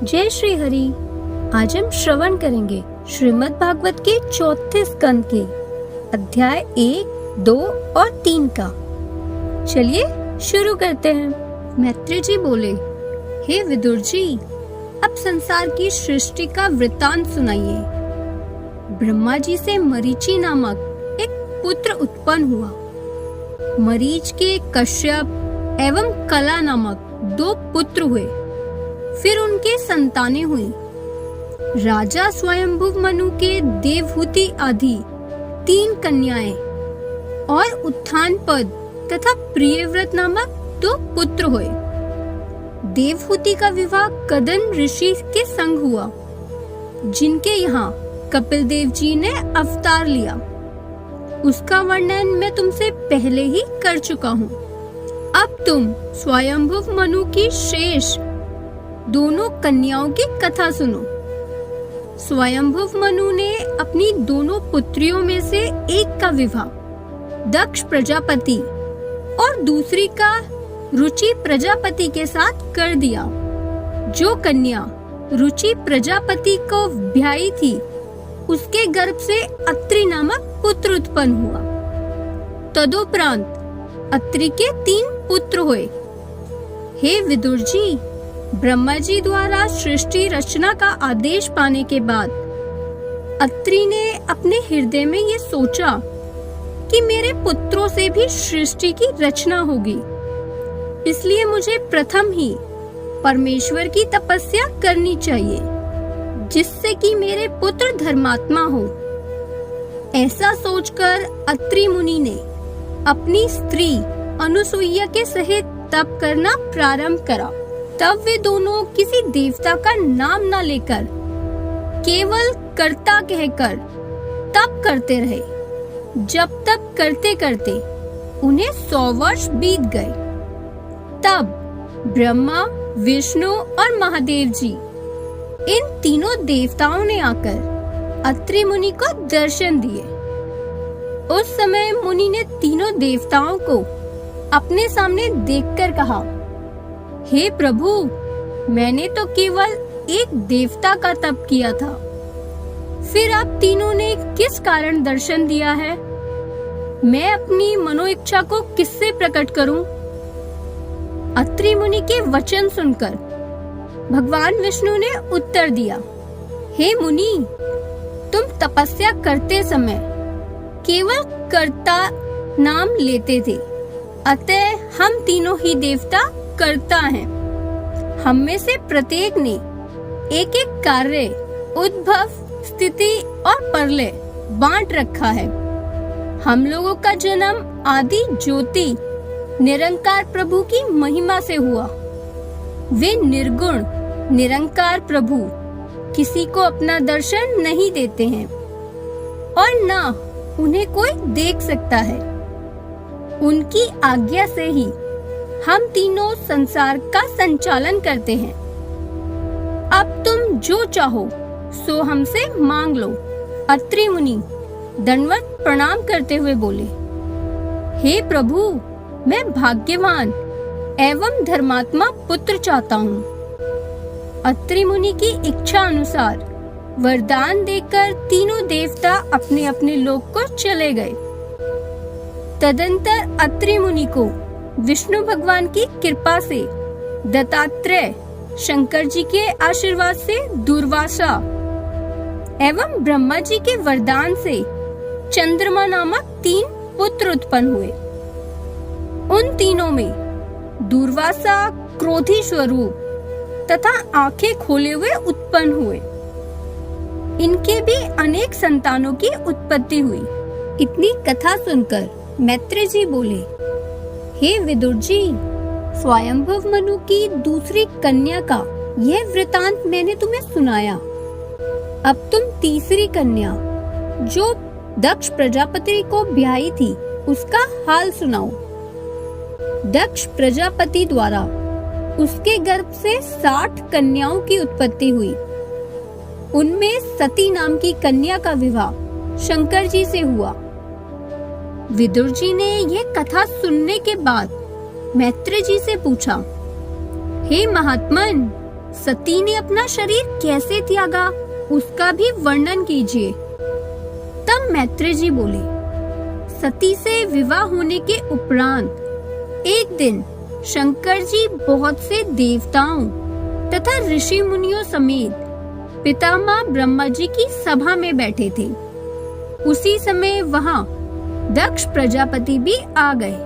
जय श्री हरि। आज हम श्रवण करेंगे श्रीमद् भागवत के चौथे स्कंद के अध्याय 1, 2 और 3 का। चलिए शुरू करते हैं। मैत्री जी बोले, हे विदुर जी, अब संसार की सृष्टि का वृत्तांत सुनाइए। ब्रह्मा जी से मरीचि नामक एक पुत्र उत्पन्न हुआ। मरीच के कश्यप एवं कला नामक 2 पुत्र हुए। फिर उनके संतानें हुई। राजा स्वयंभुव मनु के देवहूति आदि 3 कन्याएं और उत्थानपद तथा प्रियव्रत नामक 2 पुत्र हुए। देवहूति का विवाह कदन ऋषि के संग हुआ, जिनके यहाँ कपिल देव जी ने अवतार लिया। उसका वर्णन मैं तुमसे पहले ही कर चुका हूँ। अब तुम स्वयंभुव मनु की शेष दोनों कन्याओं की कथा सुनो। स्वयंभुव मनु ने अपनी दोनों पुत्रियों में से एक का विवाह दक्ष प्रजापति और दूसरी का रुचि प्रजापति के साथ कर दिया। जो कन्या रुचि प्रजापति को ब्याही थी, उसके गर्भ से अत्रि नामक पुत्र उत्पन्न हुआ। तदोपरांत अत्रि के 3 पुत्र हुए। हे विदुर जी, ब्रह्मा जी द्वारा सृष्टि रचना का आदेश पाने के बाद अत्रि ने अपने हृदय में ये सोचा कि मेरे पुत्रों से भी सृष्टि की रचना होगी, इसलिए मुझे प्रथम ही परमेश्वर की तपस्या करनी चाहिए, जिससे कि मेरे पुत्र धर्मात्मा हो। ऐसा सोचकर अत्रि मुनि ने अपनी स्त्री अनुसुईया के सहित तप करना प्रारंभ करा। तब वे दोनों किसी देवता का नाम न लेकर केवल कर्ता कहकर तप करते रहे। जब तप करते करते उन्हें 100 वर्ष बीत गए। तब ब्रह्मा, विष्णु और महादेव जी, इन तीनों देवताओं ने आकर अत्रि मुनि को दर्शन दिए। उस समय मुनि ने तीनों देवताओं को अपने सामने देखकर कहा, हे प्रभु, मैंने तो केवल एक देवता का तप किया था, फिर आप तीनों ने किस कारण दर्शन दिया है? मैं अपनी मनोइच्छा को किससे प्रकट करूं? अत्रि मुनि के वचन सुनकर भगवान विष्णु ने उत्तर दिया, हे मुनि, तुम तपस्या करते समय केवल कर्ता नाम लेते थे, अतः हम तीनों ही देवता करता है। हम में से प्रत्येक ने एक एक कार्य, उद्भव, स्थिति और प्रलय बांट रखा है। हम लोगों का जन्म आदि ज्योति निरंकार प्रभु की महिमा से हुआ। वे निर्गुण निरंकार प्रभु किसी को अपना दर्शन नहीं देते हैं और ना उन्हें कोई देख सकता है। उनकी आज्ञा से ही हम तीनों संसार का संचालन करते हैं। अब तुम जो चाहो सो हमसे मांग लो। अत्रि मुनि दंडवत प्रणाम करते हुए बोले, हे प्रभु, मैं भाग्यवान एवं धर्मात्मा पुत्र चाहता हूँ। अत्रि मुनि की इच्छा अनुसार वरदान देकर तीनों देवता अपने अपने लोक को चले गए। तदंतर अत्रि मुनि को विष्णु भगवान की कृपा से दत्तात्रेय, शंकर जी के आशीर्वाद से दुर्वासा एवं ब्रह्मा जी के वरदान से चंद्रमा नामक 3 पुत्र उत्पन्न हुए। उन तीनों में दुर्वासा क्रोधी स्वरूप तथा आंखें खोले हुए उत्पन्न हुए। इनके भी अनेक संतानों की उत्पत्ति हुई। इतनी कथा सुनकर मैत्री जी बोले, हे विदुर जी, स्वयंभुव मनु की दूसरी कन्या का यह वृतांत मैंने तुम्हें सुनाया। अब तुम तीसरी कन्या, जो दक्ष प्रजापति को ब्याही थी, उसका हाल सुनाओ। दक्ष प्रजापति द्वारा उसके गर्भ से 60 कन्याओं की उत्पत्ति हुई। उनमें सती नाम की कन्या का विवाह शंकर जी से हुआ। विदुर जी ने यह कथा सुनने के बाद मैत्री जी से पूछा, हे महात्मन, सती ने अपना शरीर कैसे त्यागा, उसका भी वर्णन कीजिए। तब मैत्रेय जी बोले, सती से विवाह होने के उपरांत एक दिन शंकर जी बहुत से देवताओं तथा ऋषि मुनियों समेत पितामह ब्रह्मा जी की सभा में बैठे थे। उसी समय वहां दक्ष प्रजापति भी आ गए।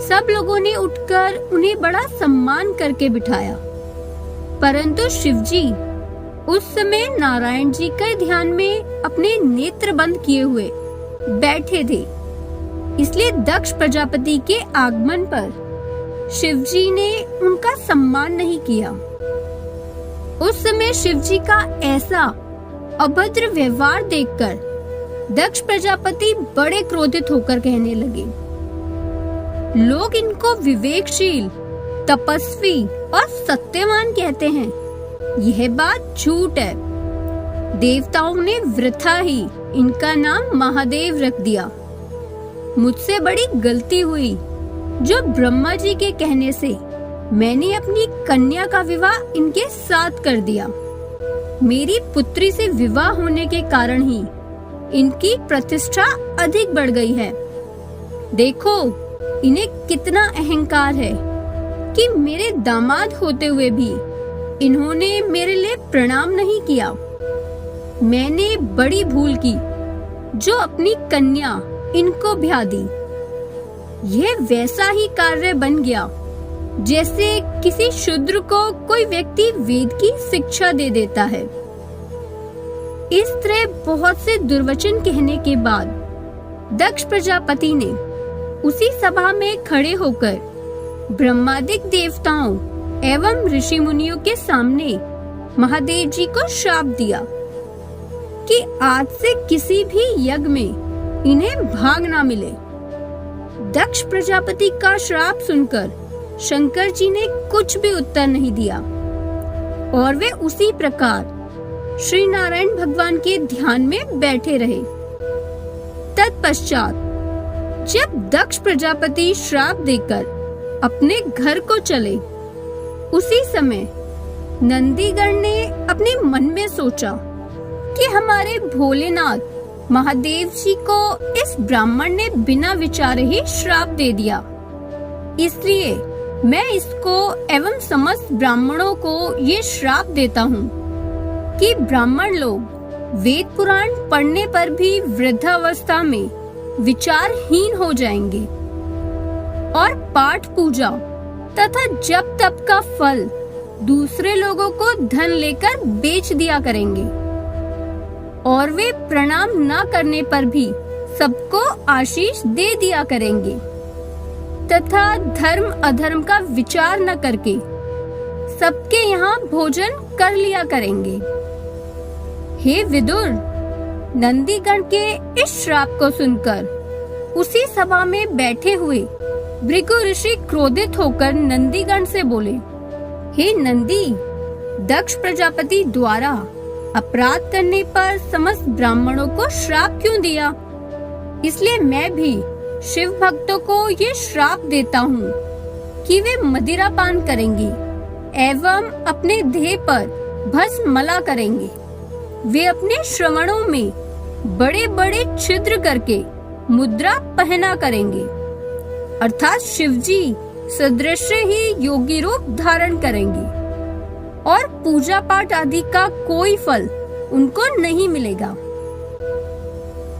सब लोगों ने उठकर उन्हें बड़ा सम्मान करके बिठाया, परंतु शिवजी उस समय नारायण जी के ध्यान में अपने नेत्र बंद किए हुए बैठे थे। इसलिए दक्ष प्रजापति के आगमन पर शिवजी ने उनका सम्मान नहीं किया। उस समय शिवजी का ऐसा अभद्र व्यवहार देखकर दक्ष प्रजापति बड़े क्रोधित होकर कहने लगे, लोग इनको विवेकशील, तपस्वी और सत्यवान कहते हैं। यह बात झूठ है। देवताओं ने वृथा ही इनका नाम महादेव रख दिया। मुझसे बड़ी गलती हुई जो ब्रह्मा जी के कहने से मैंने अपनी कन्या का विवाह इनके साथ कर दिया। मेरी पुत्री से विवाह होने के कारण ही इनकी प्रतिष्ठा अधिक बढ़ गई है। देखो इन्हें कितना अहंकार है कि मेरे दामाद होते हुए भी इन्होंने मेरे लिए प्रणाम नहीं किया। मैंने बड़ी भूल की जो अपनी कन्या इनको ब्याह दी। यह वैसा ही कार्य बन गया जैसे किसी शूद्र को कोई व्यक्ति वेद की शिक्षा दे देता है। इस तरह बहुत से दुर्वचन कहने के बाद दक्ष प्रजापति ने उसी सभा में खड़े होकर ब्रह्मादिक देवताओं एवं ऋषि मुनियों के सामने महादेव जी को श्राप दिया कि आज से किसी भी यज्ञ में इन्हें भाग ना मिले। दक्ष प्रजापति का श्राप सुनकर शंकर जी ने कुछ भी उत्तर नहीं दिया और वे उसी प्रकार श्री नारायण भगवान के ध्यान में बैठे रहे। तत्पश्चात जब दक्ष प्रजापति श्राप देकर अपने घर को चले, उसी समय नंदीगण ने अपने मन में सोचा कि हमारे भोलेनाथ महादेव जी को इस ब्राह्मण ने बिना विचारे ही श्राप दे दिया। इसलिए मैं इसको एवं समस्त ब्राह्मणों को ये श्राप देता हूँ कि ब्राह्मण लोग वेद पुराण पढ़ने पर भी वृद्धावस्था में विचारहीन हो जाएंगे और पाठ पूजा तथा जप तप का फल दूसरे लोगों को धन लेकर बेच दिया करेंगे और वे प्रणाम न करने पर भी सबको आशीष दे दिया करेंगे तथा धर्म अधर्म का विचार न करके सबके यहाँ भोजन कर लिया करेंगे। हे विदुर, नंदीगण के इस श्राप को सुनकर उसी सभा में बैठे हुए भृगु ऋषि क्रोधित होकर नंदीगण से बोले, हे नंदी, दक्ष प्रजापति द्वारा अपराध करने पर समस्त ब्राह्मणों को श्राप क्यों दिया? इसलिए मैं भी शिव भक्तों को ये श्राप देता हूँ कि वे मदिरा पान करेंगे एवं अपने देह पर भस्म मला करेंगे। वे अपने श्रवणों में बड़े बड़े छिद्र करके मुद्रा पहना करेंगे, अर्थात शिवजी सदृश ही योगी रूप धारण करेंगे और पूजा पाठ आदि का कोई फल उनको नहीं मिलेगा।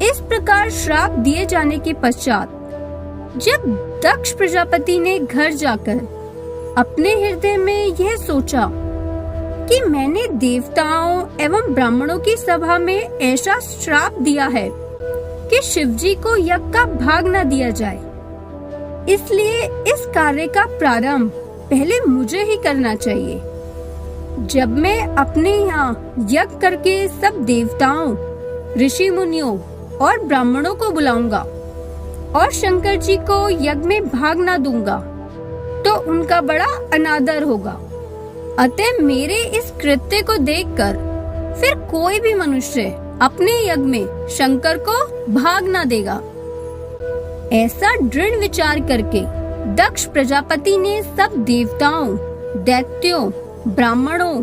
इस प्रकार श्राप दिए जाने के पश्चात जब दक्ष प्रजापति ने घर जाकर अपने हृदय में यह सोचा कि मैंने देवताओं एवं ब्राह्मणों की सभा में ऐसा श्राप दिया है कि शिवजी को यज्ञ का भाग न दिया जाए, इसलिए इस कार्य का प्रारंभ पहले मुझे ही करना चाहिए। जब मैं अपने यहाँ यज्ञ करके सब देवताओं, ऋषि मुनियों और ब्राह्मणों को बुलाऊंगा और शंकर जी को यज्ञ में भाग न दूंगा तो उनका बड़ा अनादर होगा। अतः मेरे इस कृत्य को देखकर फिर कोई भी मनुष्य अपने यज्ञ में शंकर को भाग न देगा। ऐसा दृढ़ विचार करके दक्ष प्रजापति ने सब देवताओं, दैत्यों ब्राह्मणों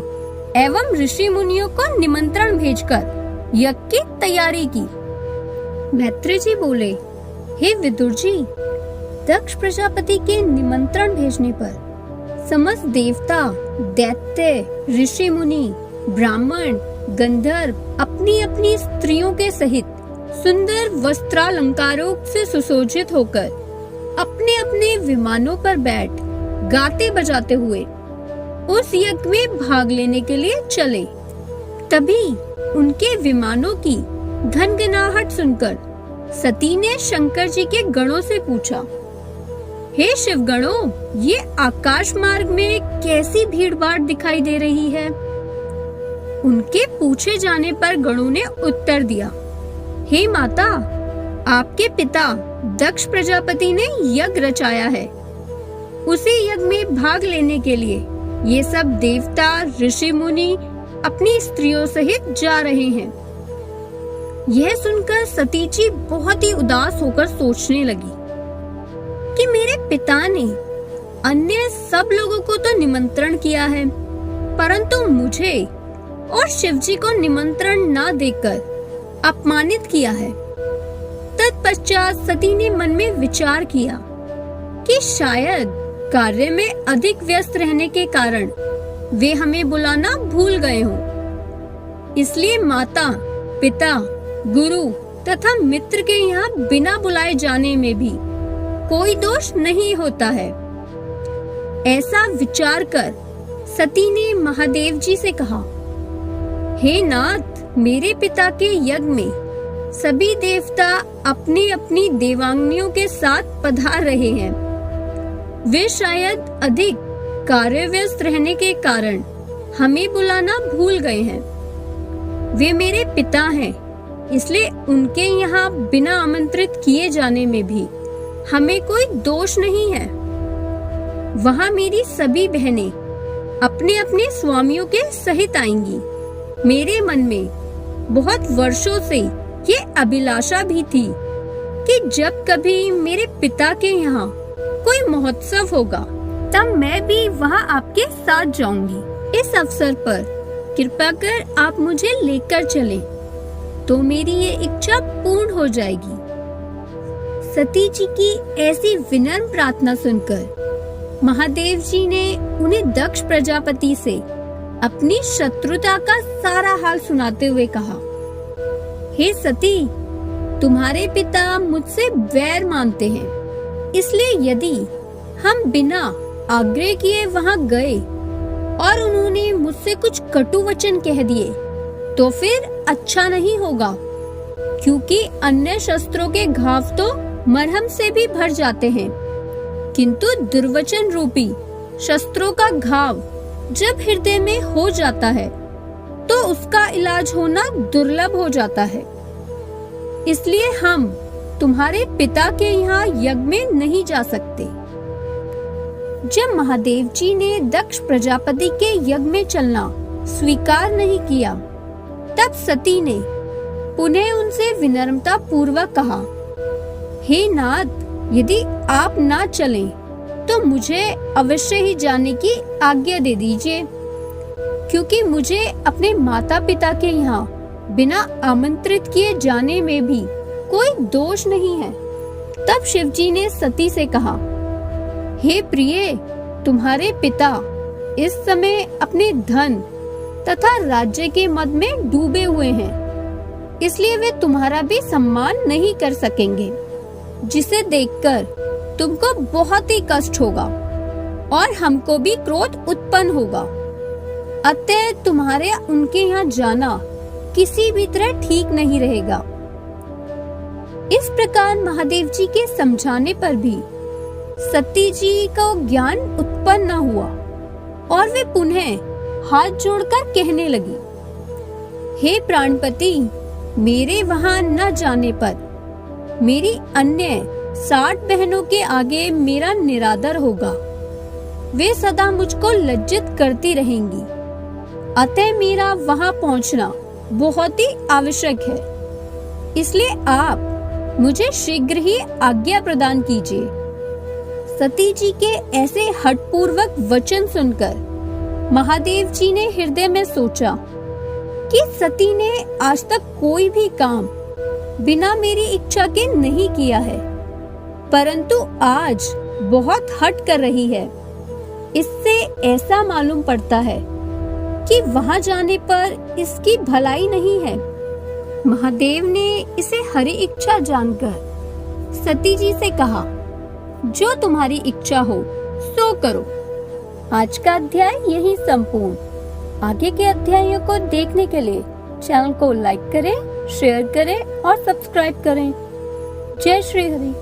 एवं ऋषि मुनियों को निमंत्रण भेजकर यज्ञ की तैयारी की। मैत्री जी बोले, हे विदुर जी, दक्ष प्रजापति के निमंत्रण भेजने पर समस्त देवता, दैत्य, ऋषि मुनि, ब्राह्मण, गंधर्व अपनी अपनी स्त्रियों के सहित सुंदर वस्त्रालंकारों से सुसज्जित होकर अपने अपने विमानों पर बैठ गाते बजाते हुए उस यज्ञ में भाग लेने के लिए चले। तभी उनके विमानों की घनघनाहट सुनकर सती ने शंकर जी के गणों से पूछा, हे शिव गणों, ये आकाश मार्ग में कैसी भीड़ भाड़ दिखाई दे रही है? उनके पूछे जाने पर गणों ने उत्तर दिया, हे माता, आपके पिता दक्ष प्रजापति ने यज्ञ रचाया है। उसी यज्ञ में भाग लेने के लिए ये सब देवता, ऋषि मुनि अपनी स्त्रियों सहित जा रहे हैं। यह सुनकर सती जी बहुत ही उदास होकर सोचने लगी कि मेरे पिता ने अन्य सब लोगों को तो निमंत्रण किया है, परंतु मुझे और शिव जी को निमंत्रण न देकर अपमानित किया है। तत्पश्चात सती ने मन में विचार किया कि शायद कार्य में अधिक व्यस्त रहने के कारण वे हमें बुलाना भूल गए हों। इसलिए माता, पिता, गुरु तथा मित्र के यहाँ बिना बुलाए जाने में भी कोई दोष नहीं होता है। ऐसा विचार कर सती ने महादेव जी से कहा, हे नाथ, मेरे पिता के यज्ञ में सभी देवता अपनी अपनी देवांगनियों के साथ पधार रहे हैं। वे शायद अधिक कार्यव्यस्त रहने के कारण हमें बुलाना भूल गए हैं। वे मेरे पिता हैं, इसलिए उनके यहाँ बिना आमंत्रित किए जाने में भी हमें कोई दोष नहीं है। वहाँ मेरी सभी बहनें अपने अपने स्वामियों के सहित आएंगी। मेरे मन में बहुत वर्षों से ये अभिलाषा भी थी कि जब कभी मेरे पिता के यहाँ कोई महोत्सव होगा तब मैं भी वहाँ आपके साथ जाऊंगी। इस अवसर पर कृपा कर आप मुझे लेकर चले तो मेरी ये इच्छा पूर्ण हो जाएगी। सती जी की ऐसी विनम्र प्रार्थना सुनकर महादेव जी ने उन्हें दक्ष प्रजापति से अपनी शत्रुता का सारा हाल सुनाते हुए कहा, हे सती, तुम्हारे पिता मुझसे वैर मानते हैं, इसलिए यदि हम बिना आग्रह किए वहां गए और उन्होंने मुझसे कुछ कटु वचन कह दिए तो फिर अच्छा नहीं होगा, क्योंकि अन्य शस्त्रों के घाव तो मरहम से भी भर जाते हैं, किंतु दुर्वचन रूपी शस्त्रों का घाव जब हृदय में हो जाता है तो उसका इलाज होना दुर्लभ हो जाता है। इसलिए हम तुम्हारे पिता के यहाँ यज्ञ में नहीं जा सकते। जब महादेव जी ने दक्ष प्रजापति के यज्ञ में चलना स्वीकार नहीं किया, तब सती ने पुनः उनसे विनम्रता पूर्वक कहा, हे नाथ, यदि आप ना चलें तो मुझे अवश्य ही जाने की आज्ञा दे दीजिए, क्योंकि मुझे अपने माता पिता के यहाँ बिना आमंत्रित किए जाने में भी कोई दोष नहीं है। तब शिव जी ने सती से कहा, हे प्रिय, तुम्हारे पिता इस समय अपने धन तथा राज्य के मद में डूबे हुए हैं, इसलिए वे तुम्हारा भी सम्मान नहीं कर सकेंगे, जिसे देखकर तुमको बहुत ही कष्ट होगा और हमको भी क्रोध उत्पन्न होगा। अतः तुम्हारे उनके यहाँ जाना किसी भी तरह ठीक नहीं रहेगा। इस प्रकार महादेव जी के समझाने पर भी सती जी को ज्ञान उत्पन्न न हुआ और वे पुनः हाथ जोड़कर कहने लगी, हे प्राणपति, मेरे वहां न जाने पर मेरी अन्य 60 बहनों के आगे मेरा निरादर होगा। वे सदा मुझको लज्जित करती रहेंगी, अतः मेरा वहां पहुंचना बहुत ही आवश्यक है। इसलिए आप मुझे शीघ्र ही आज्ञा प्रदान कीजिए। सती जी के ऐसे हठपूर्वक वचन सुनकर महादेव जी ने हृदय में सोचा कि सती ने आज तक कोई भी काम बिना मेरी इच्छा के नहीं किया है, परंतु आज बहुत हट कर रही है। इससे ऐसा मालूम पड़ता है कि वहां जाने पर इसकी भलाई नहीं है। महादेव ने इसे हरि इच्छा जानकर सती जी से कहा, जो तुम्हारी इच्छा हो सो करो। आज का अध्याय यही संपूर्ण। आगे के अध्यायों को देखने के लिए चैनल को लाइक करें, शेयर करें और सब्सक्राइब करें। जय श्री हरि।